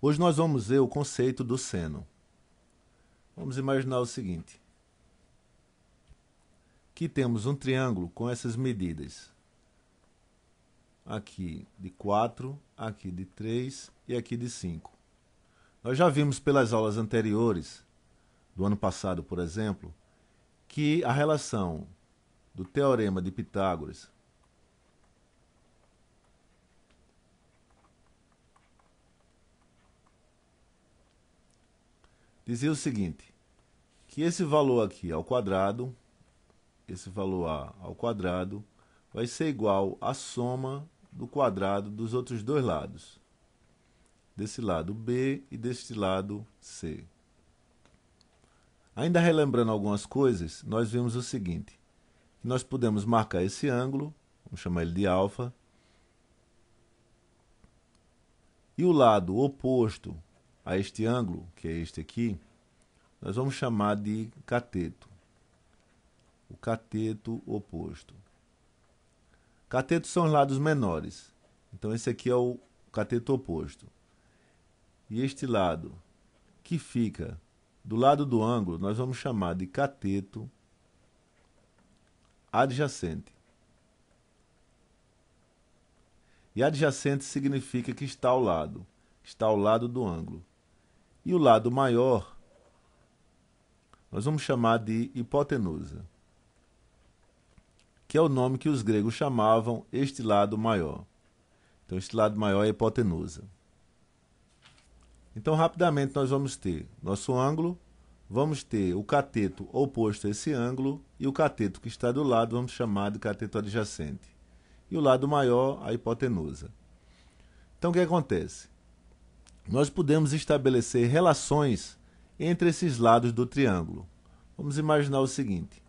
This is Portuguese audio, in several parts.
Hoje nós vamos ver o conceito do seno. Vamos imaginar o seguinte. Aqui temos um triângulo com essas medidas. Aqui de 4, aqui de 3 e aqui de 5. Nós já vimos pelas aulas anteriores, do ano passado, por exemplo, que a relação do teorema de Pitágoras dizia o seguinte, que esse valor aqui ao quadrado, esse valor A ao quadrado, vai ser igual à soma do quadrado dos outros dois lados. Desse lado B e deste lado C. Ainda relembrando algumas coisas, nós vimos o seguinte, que nós podemos marcar esse ângulo, vamos chamar ele de alfa, e o lado oposto a este ângulo, que é este aqui, nós vamos chamar de cateto. O cateto oposto. Catetos são os lados menores. Então esse aqui é o cateto oposto. E este lado, que fica do lado do ângulo, nós vamos chamar de cateto adjacente. E adjacente significa que está ao lado do ângulo. E o lado maior, nós vamos chamar de hipotenusa, que é o nome que os gregos chamavam este lado maior. Então, este lado maior é a hipotenusa. Então, rapidamente, nós vamos ter nosso ângulo, vamos ter o cateto oposto a esse ângulo, e o cateto que está do lado vamos chamar de cateto adjacente. E o lado maior, a hipotenusa. Então, o que acontece? Nós podemos estabelecer relações entre esses lados do triângulo. Vamos imaginar o seguinte,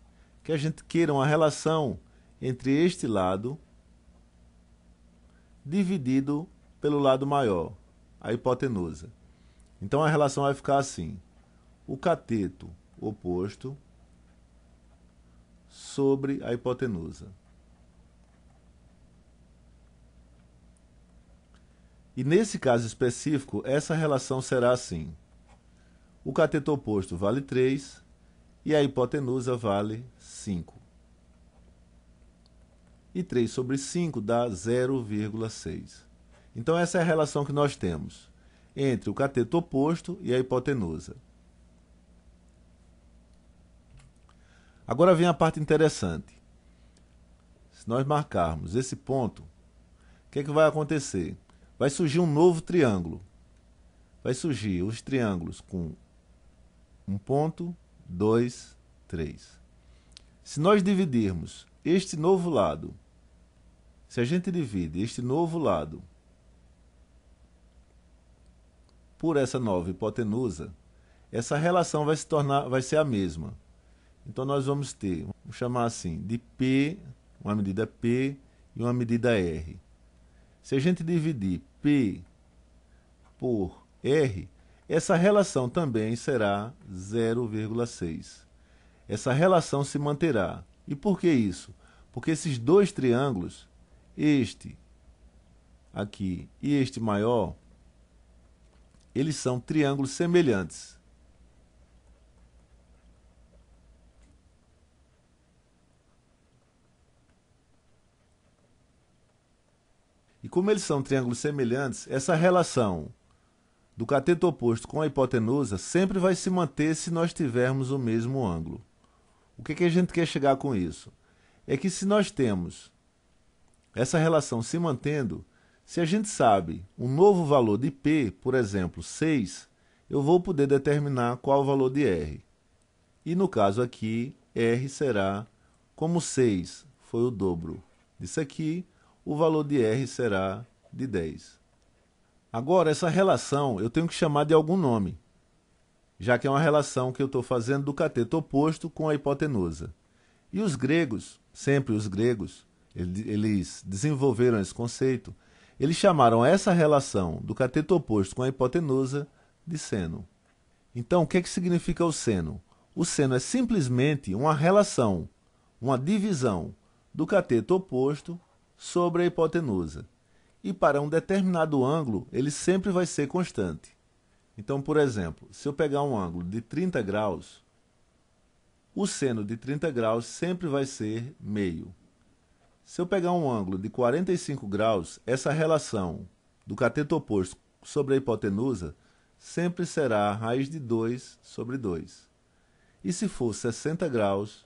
que a gente queira uma relação entre este lado dividido pelo lado maior, a hipotenusa. Então a relação vai ficar assim, o cateto oposto sobre a hipotenusa. E nesse caso específico, essa relação será assim. O cateto oposto vale 3 e a hipotenusa vale 5. E 3 sobre 5 dá 0,6. Então essa é a relação que nós temos entre o cateto oposto e a hipotenusa. Agora vem a parte interessante. Se nós marcarmos esse ponto, o que é que vai acontecer? Vai surgir um novo triângulo. Vai surgir os triângulos com um ponto, 2, 3. Se nós dividirmos este novo lado, se a gente divide este novo lado por essa nova hipotenusa, essa relação vai ser a mesma. Então nós vamos ter, vamos chamar assim, de P, uma medida P e uma medida R. Se a gente dividir P por R, essa relação também será 0,6. Essa relação se manterá. E por que isso? Porque esses dois triângulos, este aqui e este maior, eles são triângulos semelhantes. E como eles são triângulos semelhantes, essa relação do cateto oposto com a hipotenusa sempre vai se manter se nós tivermos o mesmo ângulo. O que a gente quer chegar com isso? É que se nós temos essa relação se mantendo, se a gente sabe um novo valor de P, por exemplo, 6, eu vou poder determinar qual o valor de R. E no caso aqui, R será, como 6 foi o dobro disso aqui, o valor de R será de 10. Agora, essa relação eu tenho que chamar de algum nome, já que é uma relação que eu estou fazendo do cateto oposto com a hipotenusa. E os gregos, sempre os gregos, eles desenvolveram esse conceito, eles chamaram essa relação do cateto oposto com a hipotenusa de seno. Então, o que significa o seno? O seno é simplesmente uma relação, uma divisão do cateto oposto sobre a hipotenusa. E para um determinado ângulo, ele sempre vai ser constante. Então, por exemplo, se eu pegar um ângulo de 30 graus, o seno de 30 graus sempre vai ser meio. Se eu pegar um ângulo de 45 graus, essa relação do cateto oposto sobre a hipotenusa sempre será raiz de 2 sobre 2. E se for 60 graus,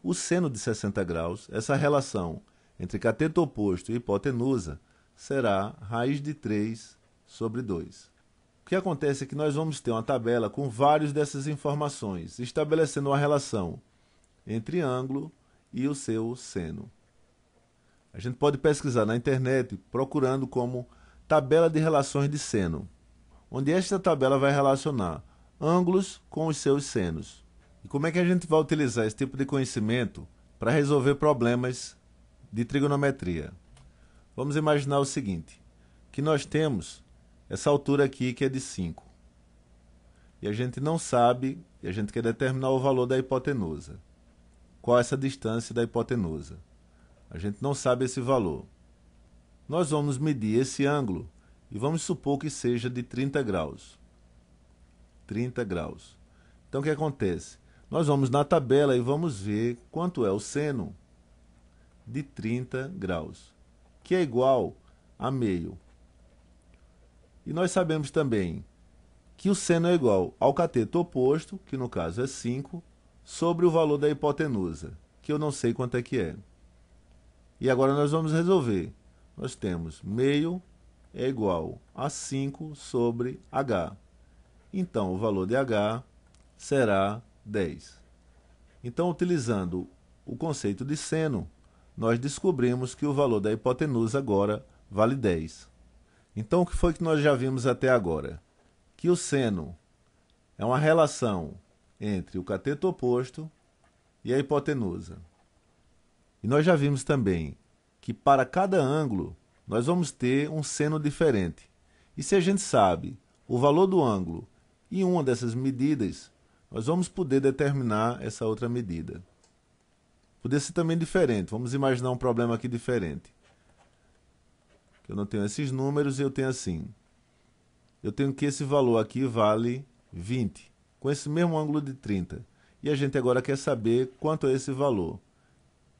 o seno de 60 graus, essa relação entre cateto oposto e hipotenusa, será raiz de 3 sobre 2. O que acontece é que nós vamos ter uma tabela com várias dessas informações, estabelecendo uma relação entre ângulo e o seu seno. A gente pode pesquisar na internet procurando como tabela de relações de seno, onde esta tabela vai relacionar ângulos com os seus senos. E como é que a gente vai utilizar esse tipo de conhecimento para resolver problemas de trigonometria? Vamos imaginar o seguinte, que nós temos essa altura aqui que é de 5. E a gente não sabe, e a gente quer determinar o valor da hipotenusa. Qual é essa distância da hipotenusa? A gente não sabe esse valor. Nós vamos medir esse ângulo e vamos supor que seja de 30 graus. 30 graus. Então o que acontece? Nós vamos na tabela e vamos ver quanto é o seno de 30 graus, que é igual a meio. E nós sabemos também que o seno é igual ao cateto oposto, que no caso é 5, sobre o valor da hipotenusa, que eu não sei quanto é que é. E agora nós vamos resolver. Nós temos meio é igual a 5 sobre h. Então, o valor de h será 10. Então, utilizando o conceito de seno, nós descobrimos que o valor da hipotenusa agora vale 10. Então, o que foi que nós já vimos até agora? Que o seno é uma relação entre o cateto oposto e a hipotenusa. E nós já vimos também que para cada ângulo nós vamos ter um seno diferente. E se a gente sabe o valor do ângulo em uma dessas medidas, nós vamos poder determinar essa outra medida. Poderia ser também diferente. Vamos imaginar um problema aqui diferente. Eu não tenho esses números e eu tenho assim. Eu tenho que esse valor aqui vale 20, com esse mesmo ângulo de 30. E a gente agora quer saber quanto é esse valor.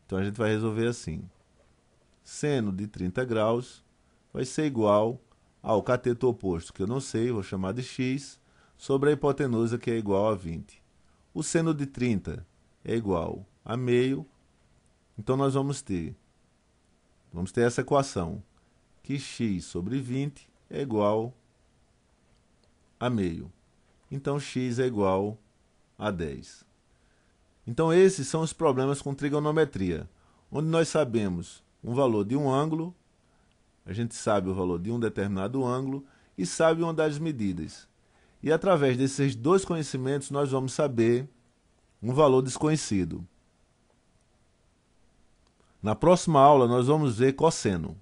Então a gente vai resolver assim. Seno de 30 graus vai ser igual ao cateto oposto, que eu não sei, vou chamar de x, sobre a hipotenusa, que é igual a 20. O seno de 30 é igual a meio, então nós vamos ter essa equação, que x sobre 20 é igual a meio. Então x é igual a 10. Então esses são os problemas com trigonometria, onde nós sabemos um valor de um ângulo, a gente sabe o valor de um determinado ângulo e sabe uma das medidas. E através desses dois conhecimentos nós vamos saber um valor desconhecido. Na próxima aula nós vamos ver cosseno.